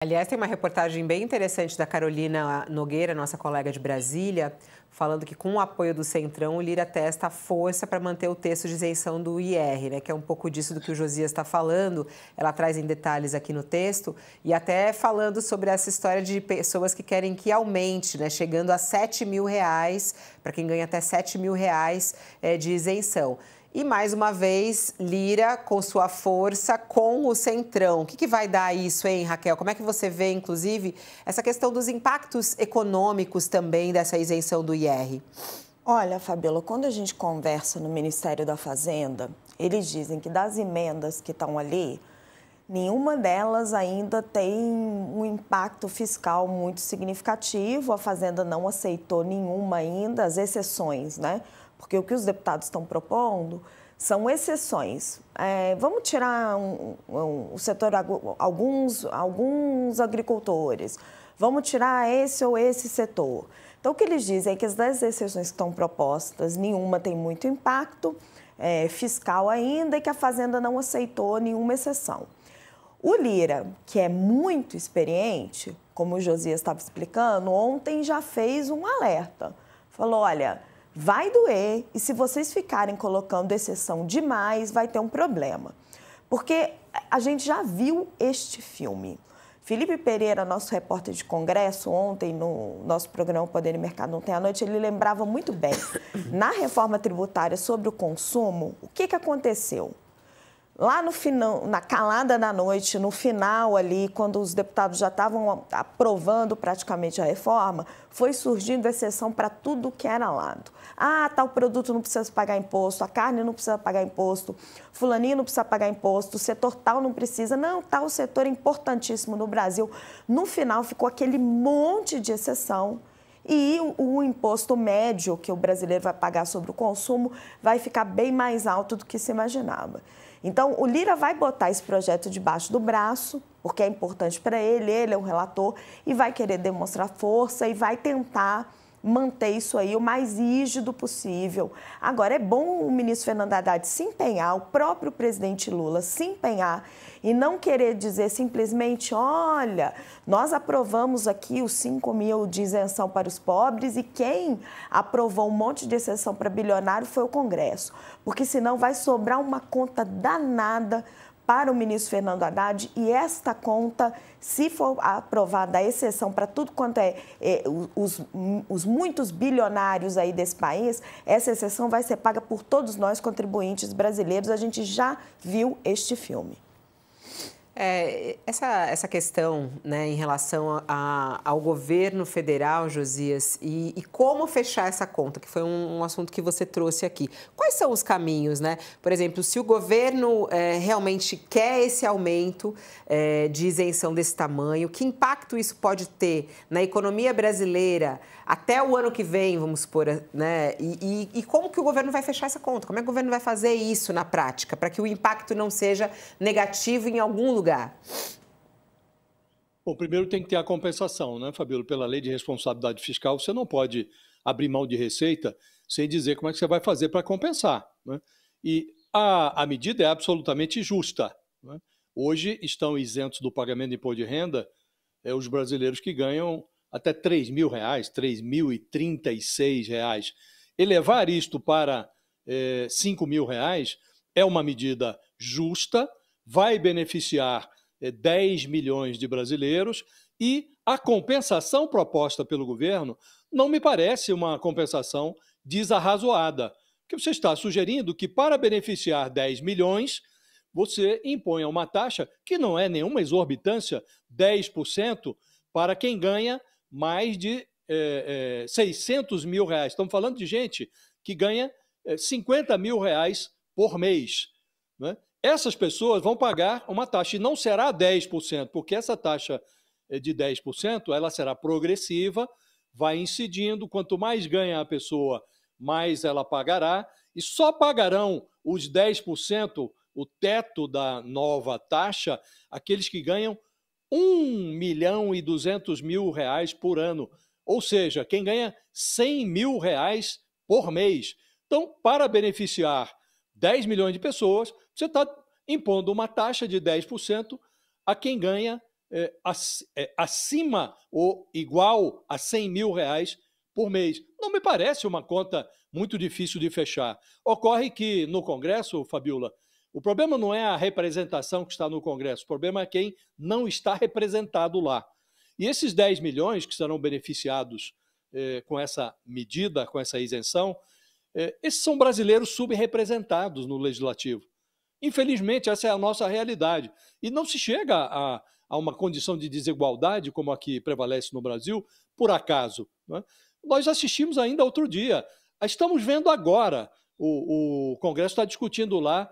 Aliás, tem uma reportagem bem interessante da Carolina Nogueira, nossa colega de Brasília, falando que com o apoio do Centrão, o Lira testa a força para manter o texto de isenção do IR, né? Que é um pouco disso do que o Josias está falando. Ela traz em detalhes aqui no texto e até falando sobre essa história de pessoas que querem que aumente, né? Chegando a R$ 7.000, para quem ganha até R$ 7.000 de isenção. E, mais uma vez, Lira com sua força com o Centrão. O que vai dar isso, hein, Raquel? Como é que você vê, inclusive, essa questão dos impactos econômicos também dessa isenção do IR? Olha, Fabíola, quando a gente conversa no Ministério da Fazenda, eles dizem que das emendas que estão ali, nenhuma delas ainda tem um impacto fiscal muito significativo. A Fazenda não aceitou nenhuma ainda, as exceções, né? Porque o que os deputados estão propondo são exceções. Vamos tirar o setor, alguns agricultores, vamos tirar esse ou esse setor. Então, o que eles dizem é que as 10 exceções que estão propostas, nenhuma tem muito impacto fiscal ainda e que a Fazenda não aceitou nenhuma exceção. O Lira, que é muito experiente, como o Josias estava explicando, ontem já fez um alerta. Falou, olha, vai doer e se vocês ficarem colocando exceção demais, vai ter um problema. Porque a gente já viu este filme. Felipe Pereira, nosso repórter de Congresso, ontem no nosso programa Poder e Mercado ontem à noite, ele lembrava muito bem. Na reforma tributária sobre o consumo, o que aconteceu? Lá no final, na calada da noite, no final ali, quando os deputados já estavam aprovando praticamente a reforma, foi surgindo exceção para tudo que era lado. Ah, tal produto não precisa pagar imposto, a carne não precisa pagar imposto, fulaninho não precisa pagar imposto, o setor tal não precisa, não, tal setor importantíssimo no Brasil. No final ficou aquele monte de exceção. E o imposto médio que o brasileiro vai pagar sobre o consumo vai ficar bem mais alto do que se imaginava. Então, o Lira vai botar esse projeto debaixo do braço, porque é importante para ele é o relator, e vai querer demonstrar força e vai tentar manter isso aí o mais rígido possível. Agora, é bom o ministro Fernando Haddad se empenhar, o próprio presidente Lula se empenhar e não querer dizer simplesmente, olha, nós aprovamos aqui os 5.000 de isenção para os pobres e quem aprovou um monte de exceção para bilionário foi o Congresso, porque senão vai sobrar uma conta danada para o ministro Fernando Haddad e esta conta, se for aprovada a exceção para tudo quanto os muitos bilionários aí desse país, essa exceção vai ser paga por todos nós, contribuintes brasileiros. A gente já viu este filme. Essa questão, né, em relação ao governo federal, Josias, e como fechar essa conta, que foi um assunto que você trouxe aqui. Quais são os caminhos, né? Por exemplo, se o governo realmente quer esse aumento de isenção desse tamanho, que impacto isso pode ter na economia brasileira até o ano que vem, vamos supor, né? E como que o governo vai fechar essa conta? Como é que o governo vai fazer isso na prática, para que o impacto não seja negativo em algum lugar? Bom, primeiro tem que ter a compensação, né, Fabíola? Pela lei de responsabilidade fiscal, você não pode abrir mão de receita sem dizer como é que você vai fazer para compensar, né? E a medida é absolutamente justa, né? Hoje estão isentos do pagamento de imposto de renda os brasileiros que ganham até R$ 3.000, R$ 3.036. Elevar isto para R$ 5.000 é uma medida justa, vai beneficiar 10 milhões de brasileiros e a compensação proposta pelo governo não me parece uma compensação desarrazoada, porque você está sugerindo que para beneficiar 10 milhões, você imponha uma taxa que não é nenhuma exorbitância, 10% para quem ganha mais de R$ 600 mil. Estamos falando de gente que ganha R$ 50 mil por mês, né? Essas pessoas vão pagar uma taxa e não será 10%, porque essa taxa de 10% ela será progressiva, vai incidindo, quanto mais ganha a pessoa, mais ela pagará, e só pagarão os 10%, o teto da nova taxa, aqueles que ganham R$ 1.200.000 por ano, ou seja, quem ganha R$ 100 mil por mês. Então, para beneficiar 10 milhões de pessoas, você está impondo uma taxa de 10% a quem ganha acima ou igual a R$100 mil por mês. Não me parece uma conta muito difícil de fechar. Ocorre que no Congresso, Fabiola, o problema não é a representação que está no Congresso, o problema é quem não está representado lá. E esses 10 milhões que serão beneficiados com essa medida, com essa isenção, esses são brasileiros subrepresentados no Legislativo. Infelizmente, essa é a nossa realidade. E não se chega a uma condição de desigualdade como a que prevalece no Brasil, por acaso. Né? Nós assistimos ainda outro dia. Estamos vendo agora, o Congresso está discutindo lá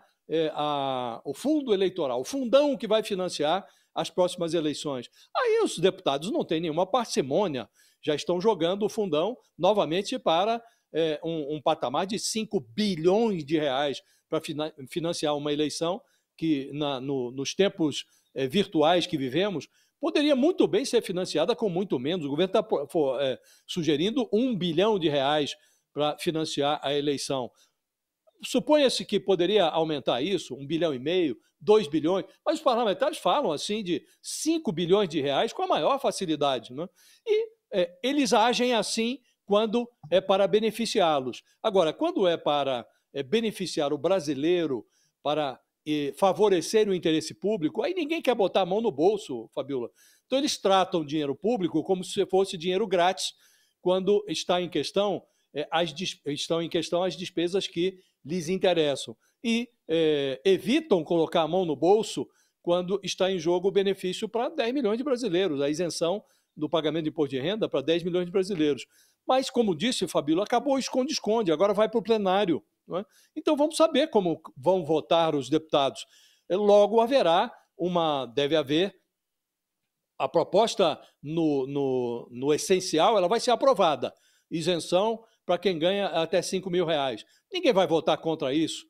o fundo eleitoral, o fundão que vai financiar as próximas eleições. Aí os deputados não têm nenhuma parcimônia, já estão jogando o fundão novamente para um patamar de 5 bilhões de reais para financiar uma eleição que, nos tempos virtuais que vivemos, poderia muito bem ser financiada com muito menos. O governo está sugerindo 1 bilhão de reais para financiar a eleição. Suponha-se que poderia aumentar isso, 1,5 bilhão, 2 bilhões, mas os parlamentares falam assim de 5 bilhões de reais com a maior facilidade. Né? E eles agem assim quando é para beneficiá-los. Agora, quando é para beneficiar o brasileiro, para favorecer o interesse público, aí ninguém quer botar a mão no bolso, Fabiola. Então, eles tratam o dinheiro público como se fosse dinheiro grátis, quando estão em questão as despesas que lhes interessam. E evitam colocar a mão no bolso quando está em jogo o benefício para 10 milhões de brasileiros, a isenção do pagamento de imposto de renda para 10 milhões de brasileiros. Mas, como disse Fabíola, acabou o esconde-esconde, agora vai para o plenário. Não é? Então vamos saber como vão votar os deputados. Logo deve haver a proposta no essencial, ela vai ser aprovada. Isenção para quem ganha até 5 mil reais. Ninguém vai votar contra isso,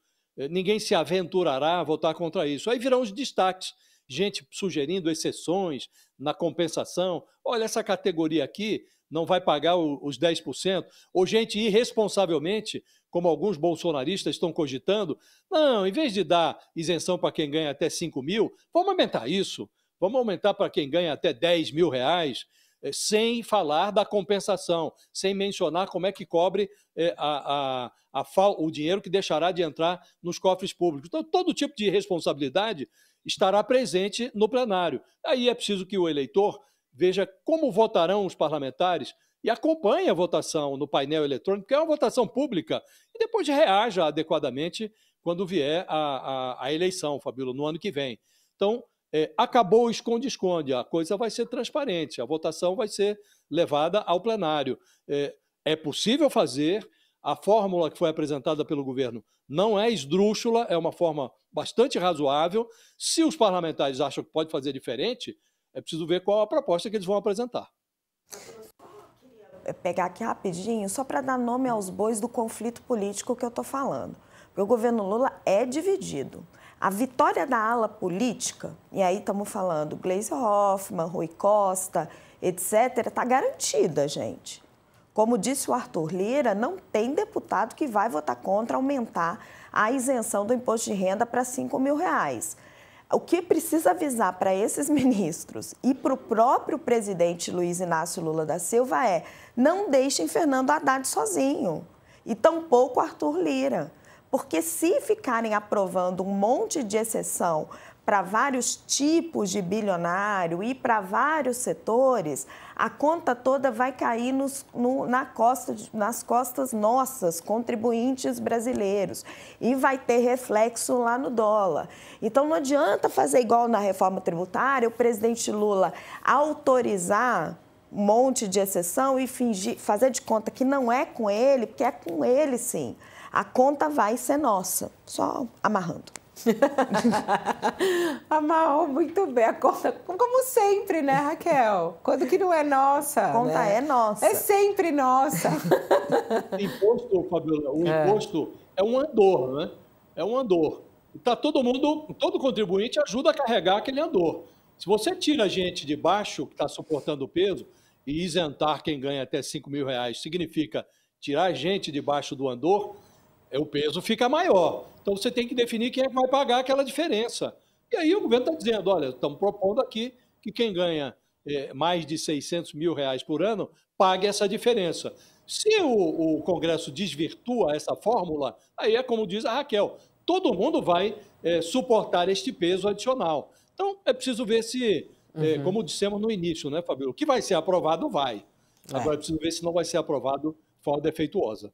ninguém se aventurará a votar contra isso. Aí virão os destaques, gente sugerindo exceções na compensação. Olha, essa categoria aqui não vai pagar os 10%, ou gente irresponsavelmente, como alguns bolsonaristas estão cogitando, não, em vez de dar isenção para quem ganha até 5 mil, vamos aumentar isso, vamos aumentar para quem ganha até 10 mil reais, sem falar da compensação, sem mencionar como é que cobre o dinheiro que deixará de entrar nos cofres públicos. Então, todo tipo de responsabilidade estará presente no plenário. Aí é preciso que o eleitor veja como votarão os parlamentares e acompanhe a votação no painel eletrônico, que é uma votação pública, e depois reaja adequadamente quando vier a eleição, Fabíola, no ano que vem. Então, acabou o esconde-esconde, a coisa vai ser transparente, a votação vai ser levada ao plenário. É possível fazer, a fórmula que foi apresentada pelo governo não é esdrúxula, é uma forma bastante razoável. Se os parlamentares acham que pode fazer diferente, é preciso ver qual a proposta que eles vão apresentar. Pegar aqui rapidinho, só para dar nome aos bois do conflito político que eu estou falando. Porque o governo Lula é dividido. A vitória da ala política, e aí estamos falando Gleisi Hoffmann, Rui Costa, etc., está garantida, gente. Como disse o Arthur Lira, não tem deputado que vai votar contra aumentar a isenção do imposto de renda para 5 mil reais. O que precisa avisar para esses ministros e para o próprio presidente Luiz Inácio Lula da Silva é: não deixem Fernando Haddad sozinho, e tampouco Arthur Lira. Porque se ficarem aprovando um monte de exceção para vários tipos de bilionário e para vários setores, a conta toda vai cair nas costas nossas, contribuintes brasileiros, e vai ter reflexo lá no dólar. Então, não adianta fazer igual na reforma tributária, o presidente Lula autorizar um monte de exceção e fazer de conta que não é com ele, porque é com ele sim. A conta vai ser nossa, só amarrando. Amarrou muito bem a conta, como sempre, né, Raquel? Quando que não é nossa. A conta né? É nossa. É sempre nossa. O imposto, Fabiola, imposto é um andor, né? É um andor. Tá todo contribuinte ajuda a carregar aquele andor. Se você tira a gente de baixo, que está suportando o peso, e isentar quem ganha até 5 mil reais, significa tirar a gente debaixo do andor, o peso fica maior. Então, você tem que definir quem é que vai pagar aquela diferença. E aí o governo está dizendo, olha, estamos propondo aqui que quem ganha mais de 600 mil reais por ano pague essa diferença. Se o Congresso desvirtua essa fórmula, aí é como diz a Raquel, todo mundo vai suportar este peso adicional. Então, é preciso ver se, como dissemos no início, né, Fabíola, o que vai ser aprovado, vai. Agora, é preciso ver se não vai ser aprovado de forma defeituosa.